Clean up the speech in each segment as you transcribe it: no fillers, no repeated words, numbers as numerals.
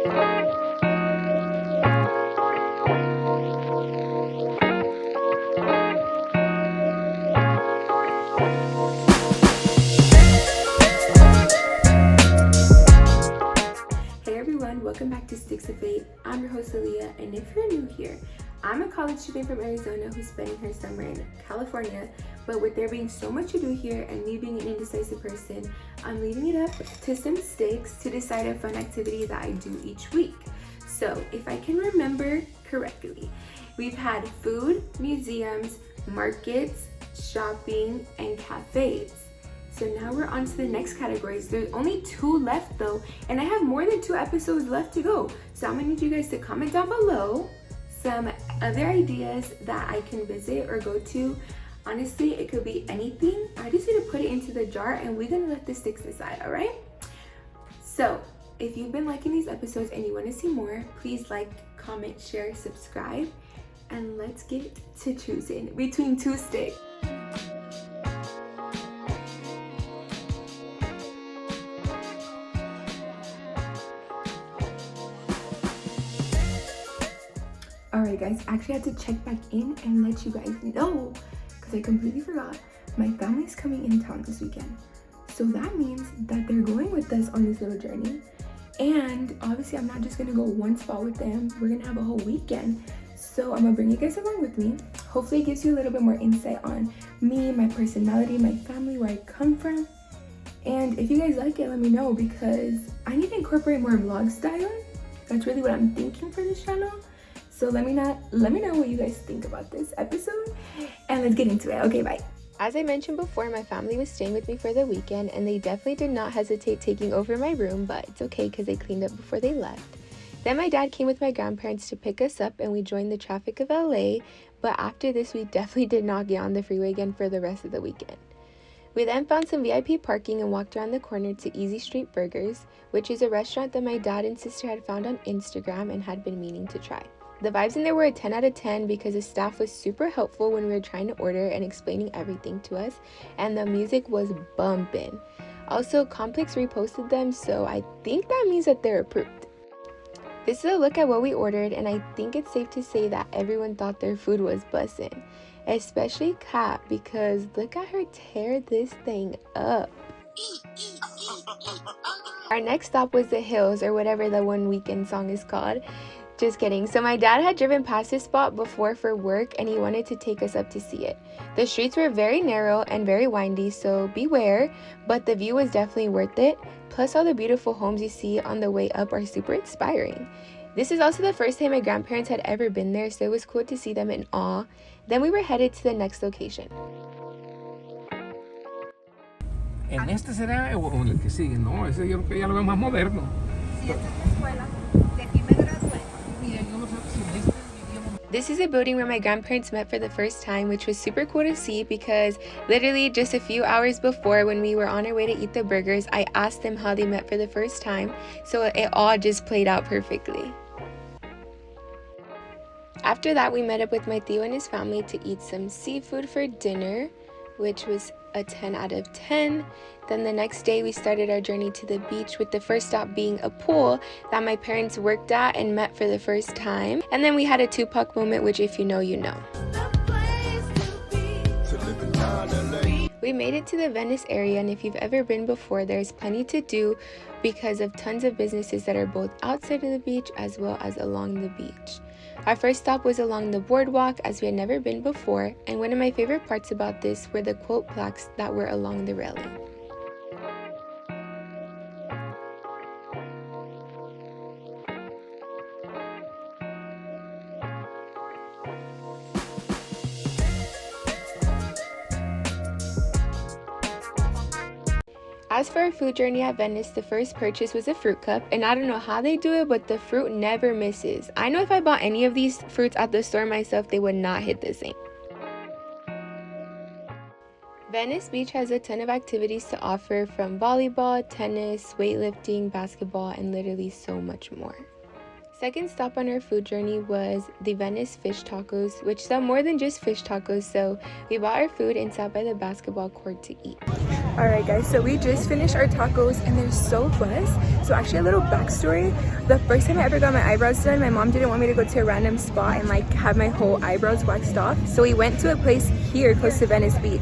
Welcome back to Sticks of Fate. I'm your host Aaliyah, and if you're new here, I'm a college student from Arizona who's spending her summer in California, but with there being so much to do here and me being an indecisive person, I'm leaving it up to some sticks to decide a fun activity that I do each week. So if I can remember correctly, we've had food, museums, markets, shopping, and cafes. So now we're on to the next categories. There's only 2 left though, and I have more than 2 episodes left to go. So I'm gonna need you guys to comment down below some other ideas that I can visit or go to. Honestly, it could be anything. I just need to put it into the jar and we're gonna let the sticks decide, all right? So if you've been liking these episodes and you wanna see more, please like, comment, share, subscribe, and let's get to choosing between 2 sticks. Alright guys, I actually had to check back in and let you guys know, because I completely forgot, my family's coming in town this weekend. So that means that they're going with us on this little journey. And obviously I'm not just gonna go one spot with them, we're gonna have a whole weekend. So I'm gonna bring you guys along with me. Hopefully it gives you a little bit more insight on me, my personality, my family, where I come from. And if you guys like it, let me know, because I need to incorporate more vlog style. That's really what I'm thinking for this channel. So let me know what you guys think about this episode, and let's get into it. Okay, bye. As I mentioned before, my family was staying with me for the weekend, and they definitely did not hesitate taking over my room, but it's okay because they cleaned up before they left. Then my dad came with my grandparents to pick us up, and we joined the traffic of LA, but after this, we definitely did not get on the freeway again for the rest of the weekend. We then found some VIP parking and walked around the corner to Easy Street Burgers, which is a restaurant that my dad and sister had found on Instagram and had been meaning to try. The vibes in there were a 10 out of 10 because the staff was super helpful when we were trying to order and explaining everything to us, and the music was bumping. Also, Complex reposted them, so I think that means that they're approved. This is a look at what we ordered, and I think it's safe to say that everyone thought their food was bussin', especially Kat, because look at her tear this thing up. Our next stop was the Hills, or whatever the One Weekend song is called. Just kidding. So my dad had driven past this spot before for work, and he wanted to take us up to see it. The streets were very narrow and very windy, so beware, but the view was definitely worth it. Plus all the beautiful homes you see on the way up are super inspiring. This is also the first time my grandparents had ever been there, so it was cool to see them in awe. Then we were headed to the next location. En este será o en el que sigue, no, ese yo creo que ya lo veo más moderno. Sí, esta es la escuela de primer grado. This is a building where my grandparents met for the first time, which was super cool to see because literally just a few hours before, when we were on our way to eat the burgers, I asked them how they met for the first time, so it all just played out perfectly. After that, we met up with my Theo and his family to eat some seafood for dinner, which was a 10 out of 10. Then the next day we started our journey to the beach, with the first stop being a pool that my parents worked at and met for the first time. And then we had a Tupac moment, which if you know, you know. We made it to the Venice area, and if you've ever been before, there's plenty to do because of tons of businesses that are both outside of the beach as well as along the beach. Our first stop was along the boardwalk, as we had never been before, and one of my favorite parts about this were the quote plaques that were along the railing. As for our food journey at Venice, the first purchase was a fruit cup, and I don't know how they do it, but the fruit never misses. I know if I bought any of these fruits at the store myself, they would not hit the same. Venice Beach has a ton of activities to offer, from volleyball, tennis, weightlifting, basketball, and literally so much more. Second stop on our food journey was the Venice Fish Tacos, which sell more than just fish tacos, so we bought our food and sat by the basketball court to eat. Alright guys, so we just finished our tacos and they're so fun. So actually a little backstory. The first time I ever got my eyebrows done, my mom didn't want me to go to a random spot and like have my whole eyebrows waxed off. So we went to a place here close to Venice Beach.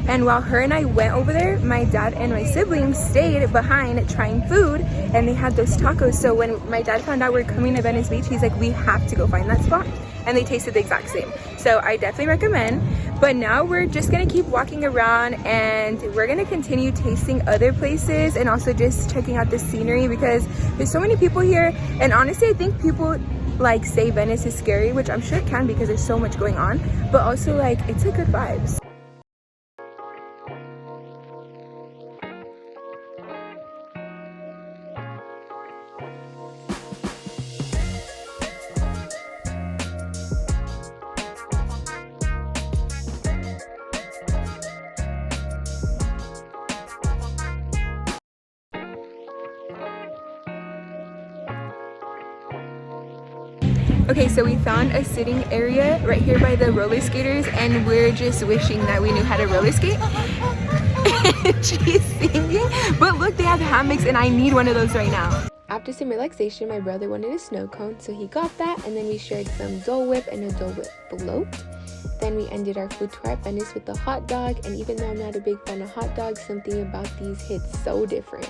And while her and I went over there, my dad and my siblings stayed behind trying food and they had those tacos. So when my dad found out we were coming to Venice Beach, he's like, we have to go find that spot. And they tasted the exact same. So I definitely recommend. But now we're just gonna keep walking around and we're gonna continue tasting other places and also just checking out the scenery because there's so many people here. And honestly, I think people like say Venice is scary, which I'm sure it can because there's so much going on, but also like it's a good vibes. Okay, so we found a sitting area right here by the roller skaters and we're just wishing that we knew how to roller skate. She's singing, but look, they have hammocks and I need one of those right now. After some relaxation, my brother wanted a snow cone, so he got that, and then we shared some Dole Whip and a Dole Whip float. Then we ended our food tour at Venice with a hot dog, and even though I'm not a big fan of hot dogs, something about these hits so different.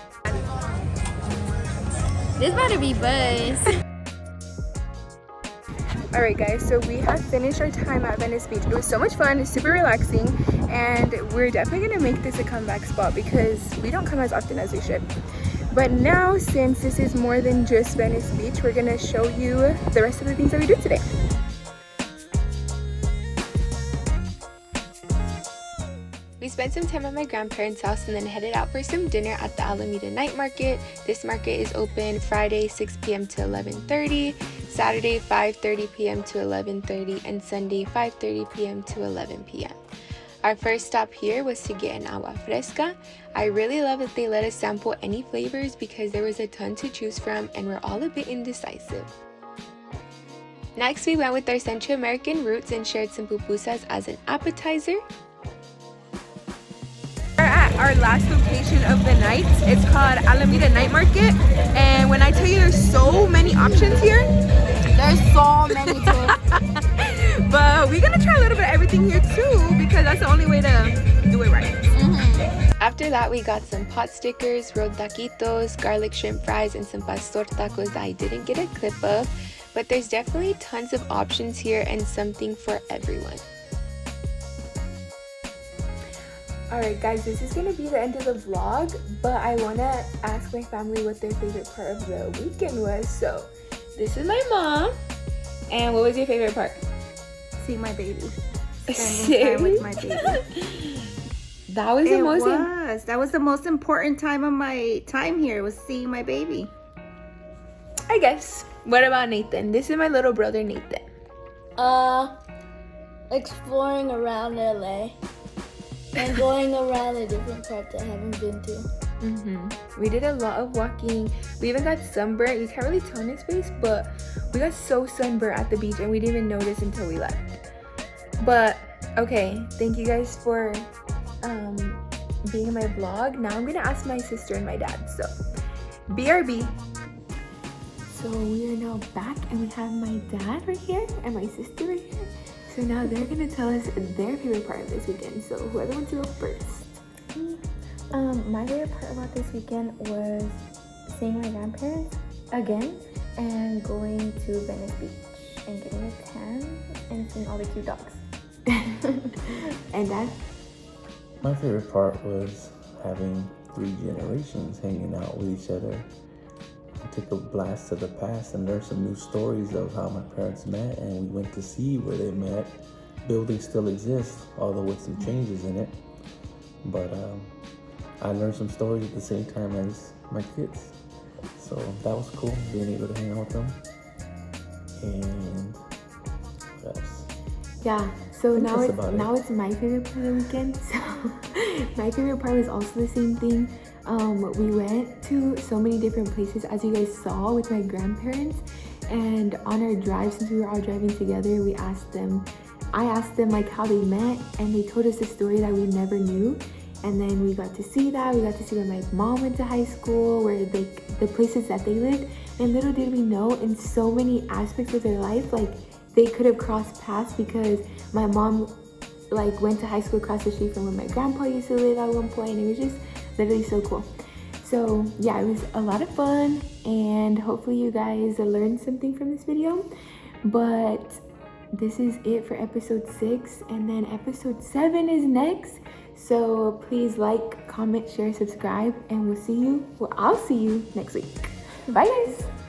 This better be buzz. Alright guys, so we have finished our time at Venice Beach. It was so much fun, it's super relaxing, and we're definitely gonna make this a comeback spot because we don't come as often as we should. But now, since this is more than just Venice Beach, we're gonna show you the rest of the things that we do today. We spent some time at my grandparents' house and then headed out for some dinner at the Alameda night market. This market is open Friday 6 p.m. to 11:30, Saturday 5:30 p.m. to 11:30, and Sunday 5:30 p.m. to 11 p.m. Our first stop here was to get an agua fresca. I really love that they let us sample any flavors because there was a ton to choose from and we're all a bit indecisive. Next, we went with our Central American roots and shared some pupusas as an appetizer. We're at our last location of the night. It's called Alameda Night Market, and when I tell you there's so many options here, There's so many too. but we're gonna try a little bit of everything here too because that's the only way to do it right. After that, we got some pot stickers, rolled taquitos, garlic shrimp fries, and some pastor tacos that I didn't get a clip of, but there's definitely tons of options here and something for everyone. Alright guys, this is gonna be the end of the vlog, but I wanna ask my family what their favorite part of the weekend was. So this is my mom, and what was your favorite part? See my baby. Spending time with my baby. That was the most That was the most important time of my time here, was seeing my baby. I guess. What about Nathan? This is my little brother Nathan. Exploring around LA and going around the different parts I haven't been to. We did a lot of walking. We even got sunburnt. You can't really tell in his face, but we got so sunburnt at the beach and we didn't even notice until we left. But okay, thank you guys for being in my vlog. Now I'm gonna ask my sister and my dad. So BRB. So we are now back and we have my dad right here and my sister right here. So now they're gonna tell us their favorite part of this weekend. So whoever wants to go first. My favorite part about this weekend was seeing my grandparents again and going to Venice Beach and getting a tan and seeing all the cute dogs. And Dad? My favorite part was having 3 generations hanging out with each other. I took a blast to the past and learned some new stories of how my parents met, and we went to see where they met. Buildings still exist, although with some changes in it. But I learned some stories at the same time as my kids. So that was cool, being able to hang out with them. And what else? Yeah, so now That's it's my favorite part of the weekend. So my favorite part was also the same thing. We went to so many different places, as you guys saw, with my grandparents. And on our drive, since we were all driving together, I asked them like how they met, and they told us a story that we never knew. And then we got to see that. We got to see where my mom went to high school, where the places that they lived. And little did we know, in so many aspects of their life, like they could have crossed paths, because my mom like went to high school across the street from where my grandpa used to live at one point. And it was just literally so cool. So yeah, it was a lot of fun, and hopefully you guys learned something from this video. But this is it for episode 6, and then episode 7 is next. So please like, comment, share, subscribe, and I'll see you next week. Bye guys.